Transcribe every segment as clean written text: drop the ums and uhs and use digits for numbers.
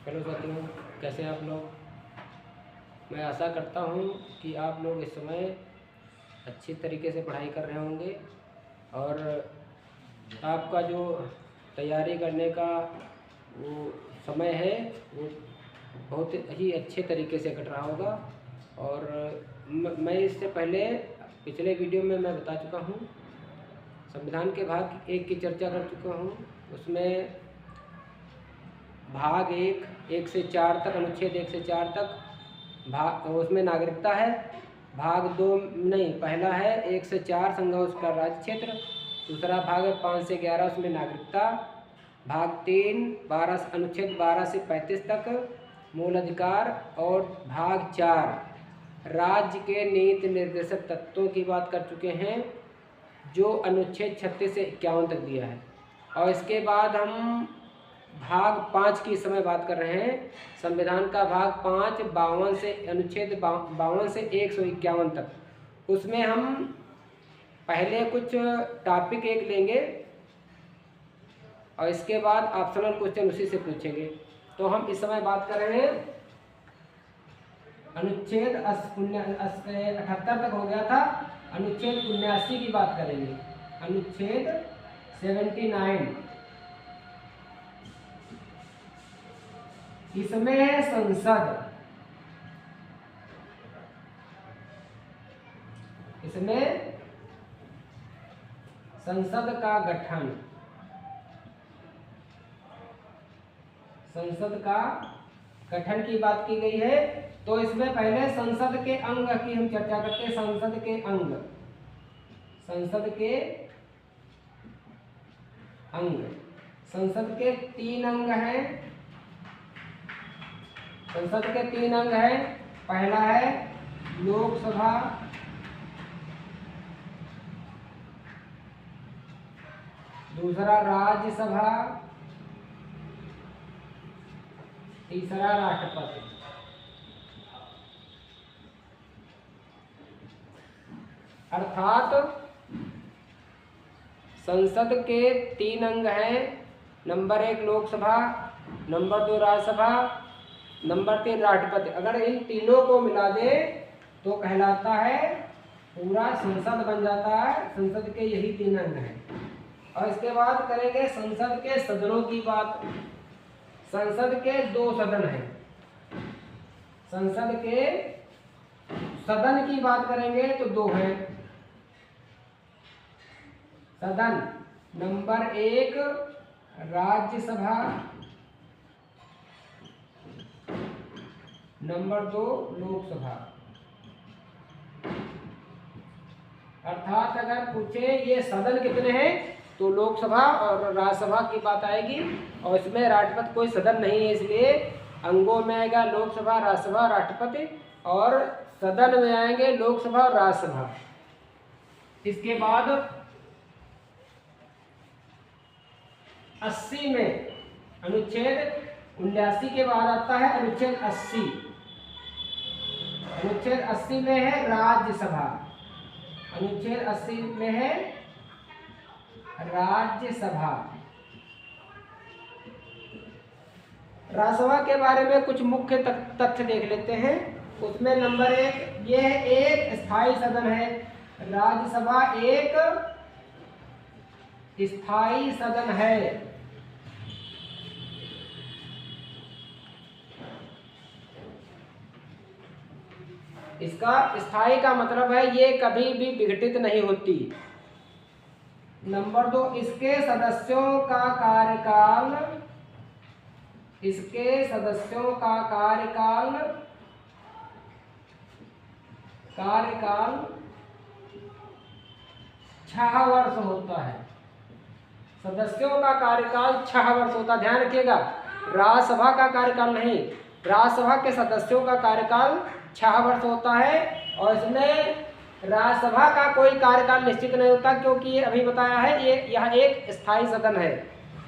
Hello साथियों, कैसे हैं आप लोग। मैं आशा करता हूँ कि आप लोग इस समय अच्छी तरीके से पढ़ाई कर रहे होंगे और आपका जो तैयारी करने का वो समय है वो बहुत ही अच्छे तरीके से कट रहा होगा। और मैं इससे पहले पिछले वीडियो में मैं बता चुका हूँ, संविधान के भाग 1 की चर्चा कर चुका हूँ। उसमें भाग 1 से 4 तक, अनुच्छेद 1 से 4 तक भाग, उसमें नागरिकता है। भाग 2 नहीं, पहला है 1 से 4 संघ उसका राज्य क्षेत्र। दूसरा भाग है 5 से 11, उसमें नागरिकता। भाग 3 अनुच्छेद 12 से 35 तक मूल अधिकार। और भाग 4 राज्य के नीति निर्देशक तत्वों की बात कर चुके हैं, जो अनुच्छेद 36 से 51 तक दिया है। और इसके बाद हम भाग 5 की समय बात कर रहे हैं। संविधान का भाग 5 52 से अनुच्छेद 52 से 151 तक। उसमें हम पहले कुछ टॉपिक एक लेंगे और इसके बाद ऑप्शनल क्वेश्चन उसी से पूछेंगे। तो हम इस समय बात कर रहे हैं अनुच्छेद 78 तक हो गया था। अनुच्छेद 79 की बात करेंगे। अनुच्छेद 79, इसमें संसद का गठन, की बात की गई है। तो इसमें पहले संसद के अंग की हम चर्चा करते हैं। संसद के अंग, संसद के 3 अंग हैं। संसद के 3 अंग हैं। पहला है लोकसभा, दूसरा राज्यसभा, तीसरा राष्ट्रपति। अर्थात संसद के 3 अंग हैं। Number 1 Lok Sabha, number 2 Rajya Sabha, number 3 राष्ट्रपति। अगर इन तीनों को मिला दे तो कहलाता है पूरा संसद बन जाता है। संसद के यही 3 अंग हैं। और इसके बाद करेंगे संसद के सदनों की बात। संसद के 2 सदन हैं। संसद के सदन की बात करेंगे तो 2 हैं सदन। Number 1 Rajya Sabha, number 2 Lok Sabha. अर्थात अगर पूछे ये सदन कितने हैं तो लोकसभा और राज्यसभा की बात आएगी। और इसमें राष्ट्रपति कोई सदन नहीं है, इसलिए अंगों में आएगा लोकसभा, राज्यसभा, राष्ट्रपति। और सदन में आएंगे लोकसभा और राज्यसभा। इसके बाद 80 में, अनुच्छेद 79 के बाद आता है अनुच्छेद 80। अनुच्छेद 80 में है राज्यसभा। अनुच्छेद 80 में है राज्यसभा। राज्यसभा के बारे में कुछ मुख्य तथ्य देख लेते हैं। उसमें नंबर 1, यह एक स्थायी सदन है। राज्यसभा एक स्थायी सदन है। इसका स्थायी का मतलब है ये कभी भी विघटित नहीं होती। नंबर 2, इसके सदस्यों का कार्यकाल 6 वर्ष होता है। सदस्यों का कार्यकाल 6 वर्ष होता है। ध्यान रखिएगा, राज्यसभा का कार्यकाल नहीं, राज्यसभा के सदस्यों का कार्यकाल 6 वर्ष होता है। और इसमें राज्यसभा का कोई कार्यकाल निश्चित नहीं होता, क्योंकि ये अभी बताया है ये यह एक स्थायी सदन है।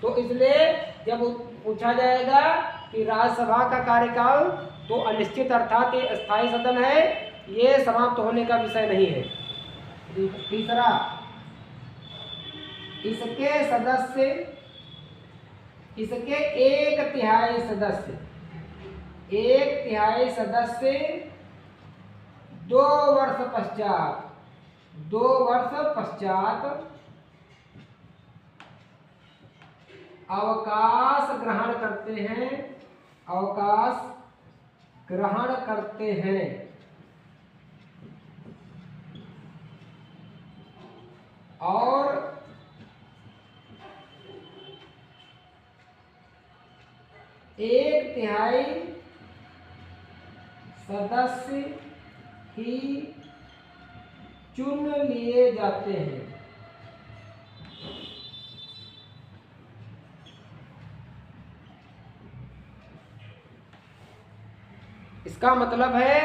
तो इसलिए जब पूछा जाएगा कि राज्यसभा का कार्यकाल, तो अनिश्चित, अर्थात ये स्थायी सदन है, ये समाप्त होने का विषय नहीं है। तीसरा, इसके 1/3 सदस्य 1/3 सदस्य 2 वर्ष पश्चात अवकाश ग्रहण करते हैं और एक तिहाई सदस्य ही चुन लिए जाते हैं। इसका मतलब है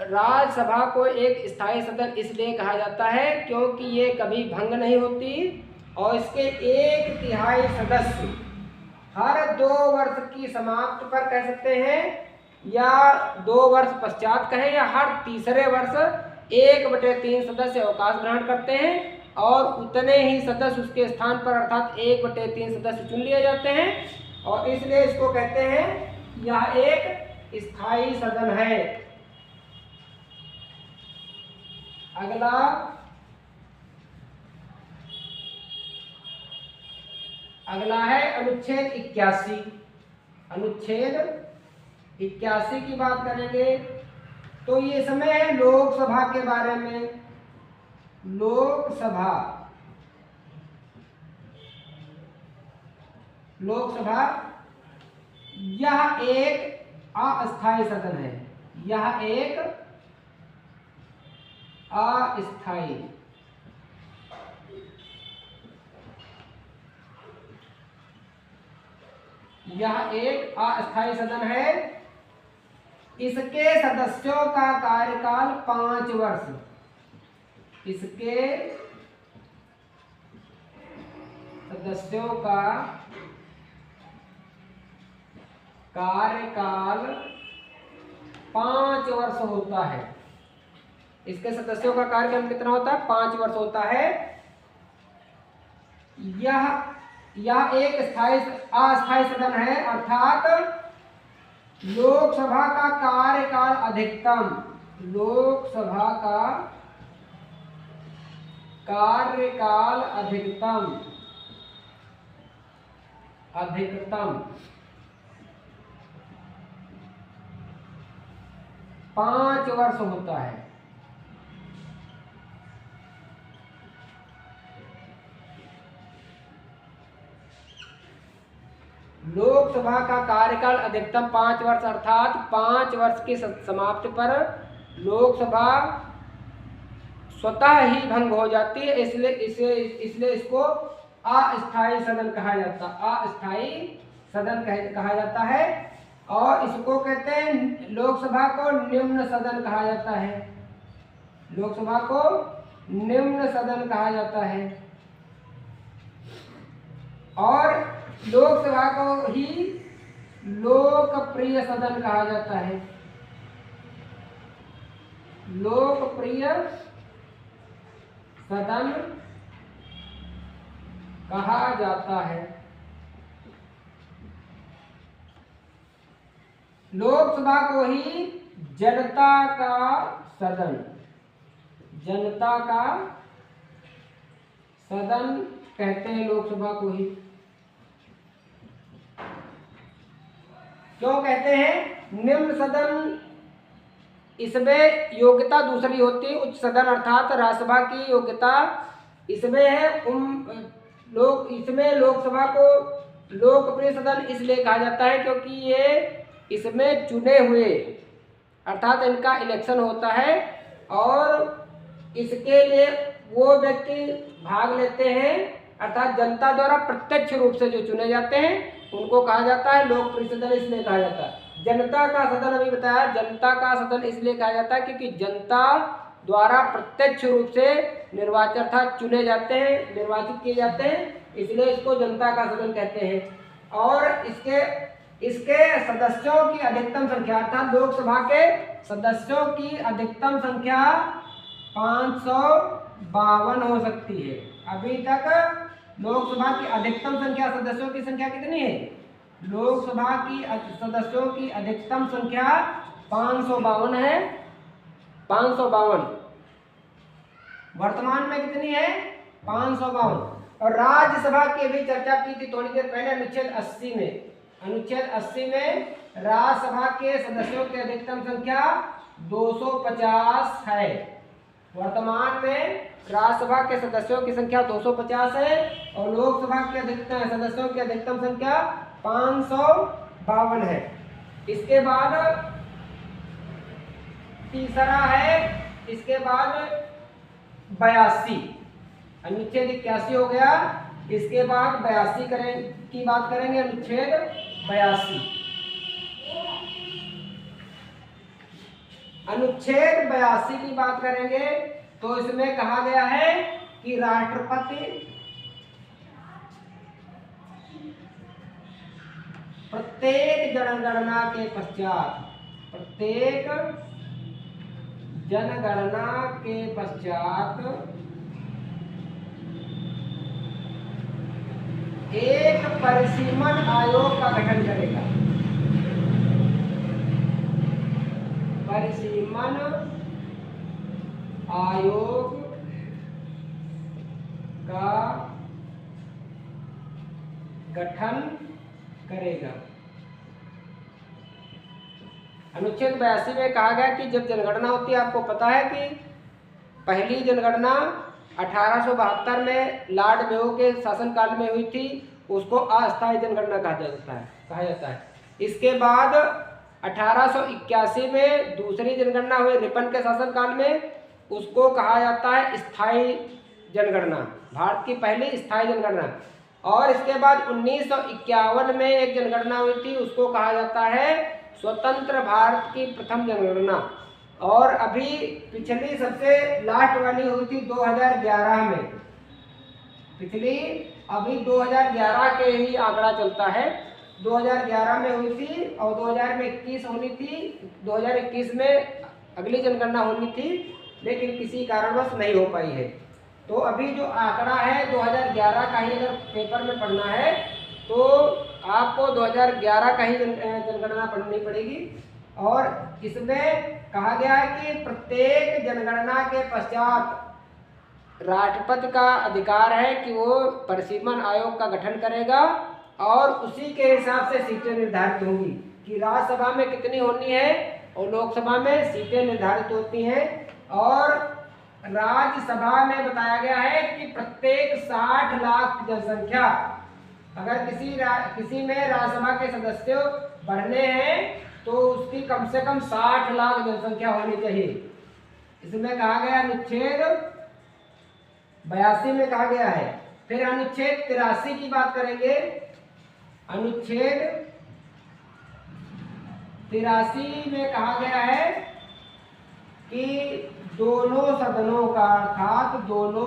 राज्यसभा को एक स्थायी सदन इसलिए कहा जाता है क्योंकि ये कभी भंग नहीं होती और इसके 1/3 सदस्य हर 2 वर्ष की समाप्ति पर कह सकते हैं या 2 वर्ष पश्चात कहें या हर तीसरे वर्ष 1/3 सदस्य अवकाश ग्रहण करते हैं और उतने ही सदस्य उसके स्थान पर अर्थात 1/3 सदस्य चुन लिए जाते हैं और इसलिए इसको कहते हैं यह एक स्थायी सदन है। अगला है अनुच्छेद 81। अनुच्छेद 81 की बात करेंगे तो ये समय है लोकसभा के बारे में। लोकसभा यह एक अस्थायी सदन है। यह एक अस्थायी सदन है। इसके सदस्यों का कार्यकाल 5 वर्ष। इसके सदस्यों का कार्यकाल 5 वर्ष होता है। इसके सदस्यों का कार्यकाल कितना होता है? 5 वर्ष होता है। यह एक अस्थायी सदन है अर्थात लोकसभा का कार्यकाल अधिकतम 5 वर्ष होता है। लोकसभा का कार्यकाल अधिकतम 5 वर्ष अर्थात 5 वर्ष की समाप्ति पर लोकसभा स्वतः ही भंग हो जाती है। इसलिए इसको अस्थायी सदन कहा जाता है और इसको कहते हैं लोकसभा को निम्न सदन कहा जाता है। और लोकसभा को ही लोकप्रिय सदन कहा जाता है। लोकप्रिय सदन कहा जाता है। लोकसभा को ही जनता का सदन कहते हैं। लोकसभा को ही क्यों कहते हैं? निम्न सदन इसमें योग्यता दूसरी होती है। उच्च सदन अर्थात राज्यसभा की योग्यता इसमें है। इसमें लोकसभा को लोकप्रिय सदन इसलिए कहा जाता है क्योंकि ये इसमें चुने हुए अर्थात इनका इलेक्शन होता है और इसके लिए वो व्यक्ति भाग लेते हैं अर्थात जनता द्वारा प्रत्यक्ष रूप से जो चुने जाते हैं उनको कहा जाता है लोकप्रिय सदन। इसलिए कहा जाता है जनता का सदन। अभी बताया जनता का सदन इसलिए कहा जाता है क्योंकि जनता द्वारा प्रत्यक्ष रूप से निर्वाचित अर्थात चुने जाते हैं, निर्वाचित किए जाते हैं, इसलिए इसको जनता का सदन कहते हैं। और इसके सदस्यों की अधिकतम संख्या अर्थात लोकसभा के सदस्यों की अधिकतम संख्या 552 हो सकती है। अभी तक लोकसभा की अधिकतम संख्या सदस्यों की संख्या कितनी है? लोकसभा की सदस्यों की अधिकतम संख्या 552 है, 552। वर्तमान में कितनी है? 552। और राज्यसभा की भी चर्चा की थी थोड़ी देर पहले अनुच्छेद 80 में। अनुच्छेद 80 में राज्यसभा के सदस्यों की अधिकतम संख्या 250 है। वर्तमान में राज्यसभा के सदस्यों की संख्या 250 है और लोकसभा के अधिकतम सदस्यों की अधिकतम संख्या 552 है। इसके बाद तीसरा है, इसके बाद 82, अनुच्छेद 81 हो गया। इसके बाद 82 की बात करेंगे, अनुच्छेद 82। अनुच्छेद 82 की बात करेंगे तो इसमें कहा गया है कि राष्ट्रपति प्रत्येक जनगणना के पश्चात, प्रत्येक जनगणना के पश्चात एक परिसीमन आयोग का गठन करेगा। परिसीमन आयोग का गठन करेगा। अनुच्छेद 82 में कहा गया कि जब जनगणना होती है, आपको पता है कि पहली जनगणना 1872 में लॉर्ड मेयो के शासनकाल में हुई थी, उसको अस्थायी जनगणना कहा जाता है। इसके बाद 1881 में दूसरी जनगणना हुई रिपन के शासनकाल में, उसको कहा जाता है स्थायी जनगणना, भारत की पहली स्थायी जनगणना। और इसके बाद 1951 में एक जनगणना हुई थी, उसको कहा जाता है स्वतंत्र भारत की प्रथम जनगणना। और अभी पिछली सबसे लास्ट वाली हुई थी 2011 में। पिछली अभी 2011 के ही आंकड़ा चलता है, 2011 में हुई थी और 2021 होनी थी। 2021 में अगली जनगणना होनी थी लेकिन किसी कारणवश नहीं हो पाई है। तो अभी जो आंकड़ा है 2011 का ही अगर पेपर में पढ़ना है तो आपको 2011 का ही जनगणना पढ़नी पड़ेगी। और इसमें कहा गया है कि प्रत्येक जनगणना के पश्चात राष्ट्रपति का अधिकार है कि वो परिसीमन आयोग का गठन करेगा और उसी के हिसाब से सीटें निर्धारित होंगी कि राज्यसभा में कितनी होनी है और लोकसभा में सीटें निर्धारित होती हैं। और राज्यसभा में बताया गया है कि प्रत्येक 60 लाख जनसंख्या, अगर किसी में राज्यसभा के सदस्य बढ़ने हैं तो उसकी कम से कम 60 लाख जनसंख्या होनी चाहिए। इसमें कहा गया अनुच्छेद 82 में कहा गया है। फिर अनुच्छेद 83 की बात करेंगे। अनुच्छेद 83 में कहा गया है कि दोनों सदनों का, अर्थात दोनों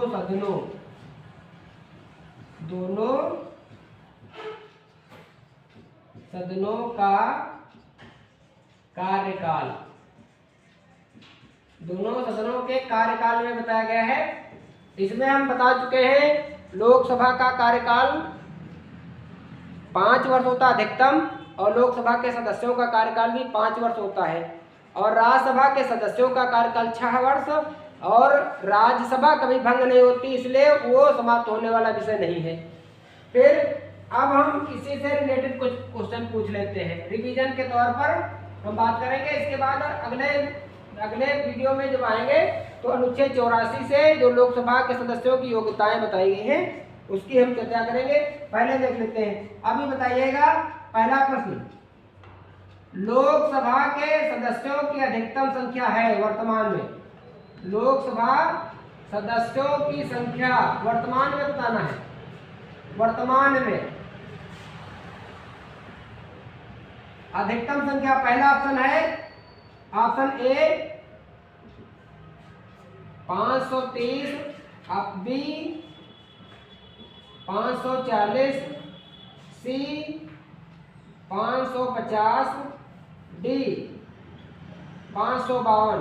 सदनों का कार्यकाल, दोनों सदनों के कार्यकाल में बताया गया है। इसमें हम बता चुके हैं लोकसभा का कार्यकाल 5 वर्ष होता है अधिकतम और लोकसभा के सदस्यों का कार्यकाल भी 5 वर्ष होता है। और राज्यसभा के सदस्यों का कार्यकाल 6 वर्ष और राज्यसभा कभी भंग नहीं होती, इसलिए वो समाप्त होने वाला विषय नहीं है। फिर अब हम इसी से रिलेटेड कुछ क्वेश्चन पूछ लेते हैं, रिवीजन के तौर पर हम बात करेंगे। इसके बाद अगले वीडियो में जब आएंगे तो अनुच्छेद 84 से जो लोकसभा के सदस्यों की योग्यताएं बताई गई हैं उसकी हम चर्चा करेंगे। पहले देख लेते हैं, अभी बताइएगा पहला प्रश्न, लोकसभा के सदस्यों की अधिकतम संख्या है वर्तमान में, लोकसभा सदस्यों की संख्या वर्तमान में बताना है। वर्तमान में अधिकतम संख्या, पहला ऑप्शन है option A 530, B 540, C 550, D 552।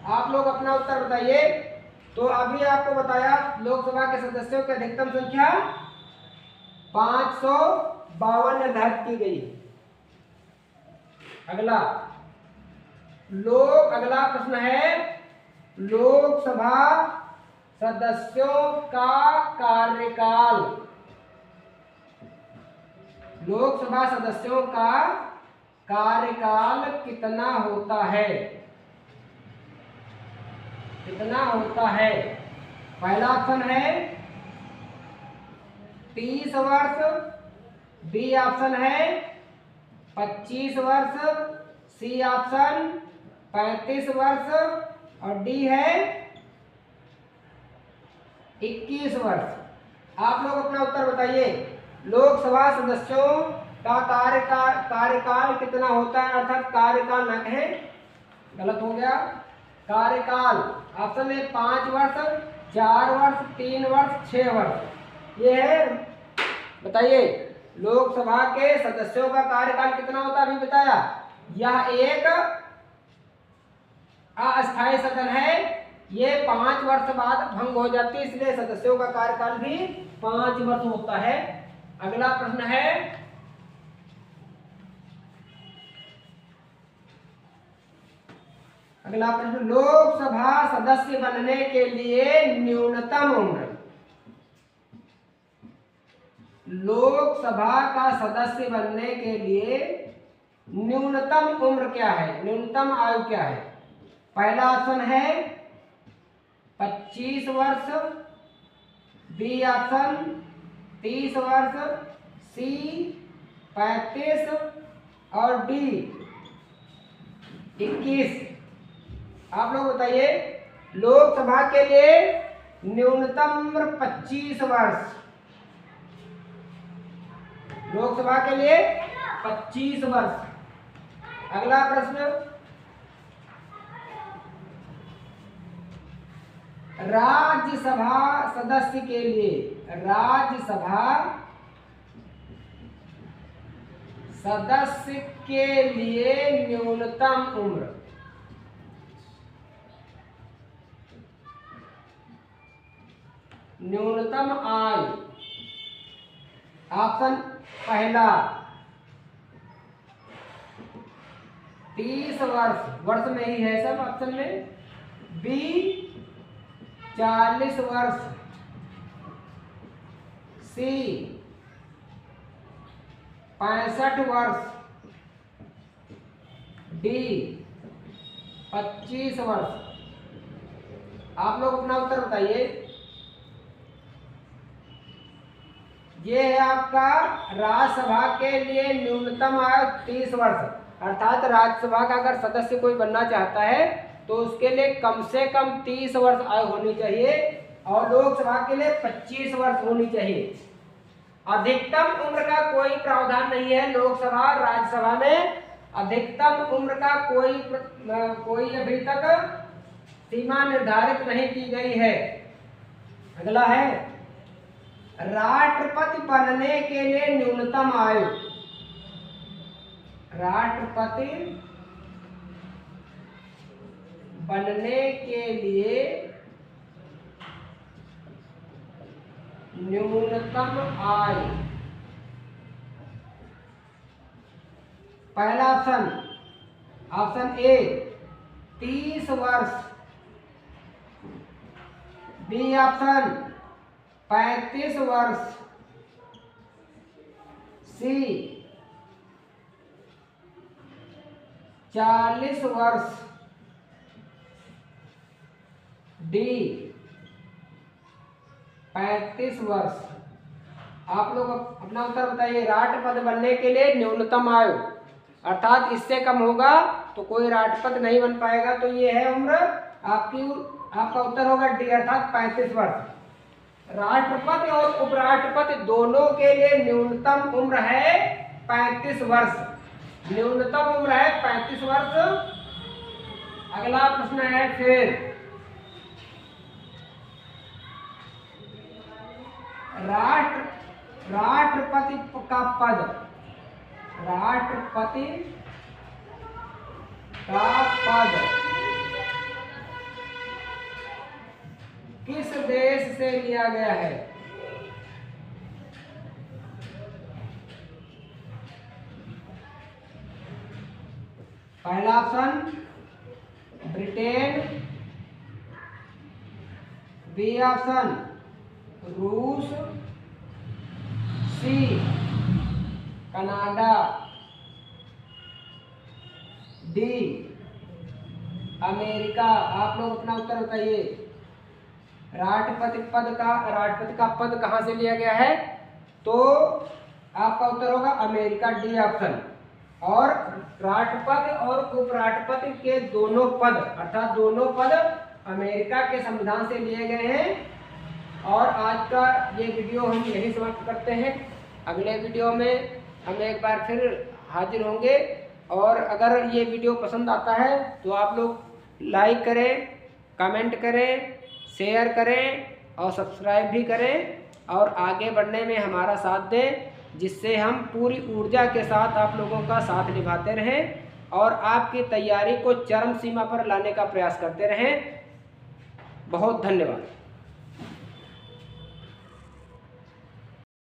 आप लोग अपना उत्तर बताइए। तो अभी आपको बताया लोकसभा के सदस्यों की अधिकतम संख्या 52 निर्धारित की गई है। अगला प्रश्न है लोकसभा सदस्यों का कार्यकाल। लोकसभा सदस्यों का कार्यकाल कितना होता है? कितना होता है? पहला ऑप्शन है 30 वर्ष, बी ऑप्शन है 25 वर्ष, सी ऑप्शन 35 वर्ष और डी है 21 वर्ष। आप लोग अपना उत्तर बताइए। लोकसभा सदस्यों का कार्यकाल कितना होता है? अर्थात कार्यकाल न कहें, गलत हो गया। कार्यकाल ऑप्शन है 5 वर्ष, 4 वर्ष, 3 वर्ष, 6 वर्ष। ये है, बताइए लोकसभा के सदस्यों का कार्यकाल कितना होता है? अभी बताया। यह एक अस्थायी सदन है, ये 5 वर्ष बाद भंग हो जाती है, इसलिए सदस्यों का कार्यकाल भी 5 वर्ष होता है। अगला प्रश्न है लोकसभा सदस्य बनने के लिए न्यूनतम उम्र। लोकसभा का सदस्य बनने के लिए न्यूनतम उम्र क्या है? न्यूनतम आयु क्या है? पहला ऑप्शन है 25 वर्ष, बी ऑप्शन 30 वर्ष, सी 35 और डी 21। आप लोग बताइए। लोकसभा के लिए न्यूनतम उम्र 25 वर्ष। लोकसभा के लिए 25 वर्ष। अगला प्रश्न राज्यसभा सदस्य के लिए, राज्यसभा सदस्य के लिए न्यूनतम उम्र। न्यूनतम आयु ऑप्शन पहला 30 वर्ष, वर्ष में ही है सब ऑप्शन में। बी 40 वर्ष, सी 65 वर्ष, डी 25 वर्ष। आप लोग अपना उत्तर बताइए। ये है आपका राज्यसभा के लिए न्यूनतम आयु 30 वर्ष। अर्थात राज्यसभा का अगर सदस्य कोई बनना चाहता है तो उसके लिए कम से कम 30 वर्ष आयु होनी चाहिए और लोकसभा के लिए 25 वर्ष होनी चाहिए। अधिकतम उम्र का कोई प्रावधान नहीं है लोकसभा और राज्यसभा में। अधिकतम उम्र का कोई अभी तक सीमा निर्धारित नहीं की गई है। अगला है राष्ट्रपति बनने के लिए न्यूनतम आयु। राष्ट्रपति बनने के लिए न्यूनतम आयु। पहला ऑप्शन, ऑप्शन ए 30 वर्ष, बी ऑप्शन 35 वर्ष, सी 40 वर्ष, डी 35 वर्ष। आप लोग अपना उत्तर बताइए। राष्ट्रपति बनने के लिए न्यूनतम आयु, अर्थात इससे कम होगा तो कोई राष्ट्रपति नहीं बन पाएगा। तो ये है उम्र आपका उत्तर होगा डी, अर्थात 35 वर्ष। राष्ट्रपति और उपराष्ट्रपति दोनों के लिए न्यूनतम उम्र है 35 वर्ष। न्यूनतम उम्र है 35 वर्ष। अगला प्रश्न है फिर राष्ट्रपति का पद, राष्ट्रपति का पद किस देश से लिया गया है? पहला ऑप्शन ब्रिटेन, बी ऑप्शन रूस, सी कनाडा, डी अमेरिका। आप लोग अपना उत्तर बताइए। राष्ट्रपति का पद कहाँ से लिया गया है? तो आपका उत्तर होगा अमेरिका, डी ऑप्शन। और राष्ट्रपति और उपराष्ट्रपति के दोनों पद, अर्थात दोनों पद अमेरिका के संविधान से लिए गए हैं। और आज का ये वीडियो हम यही समाप्त करते हैं। अगले वीडियो में हम एक बार फिर हाजिर होंगे। और अगर ये वीडियो पसंद आता है तो आप लोग लाइक करें, कमेंट करें, शेयर करें और सब्सक्राइब भी करें और आगे बढ़ने में हमारा साथ दें, जिससे हम पूरी ऊर्जा के साथ आप लोगों का साथ निभाते रहें और आपकी तैयारी को चरम सीमा पर लाने का प्रयास करते रहें। बहुत धन्यवाद।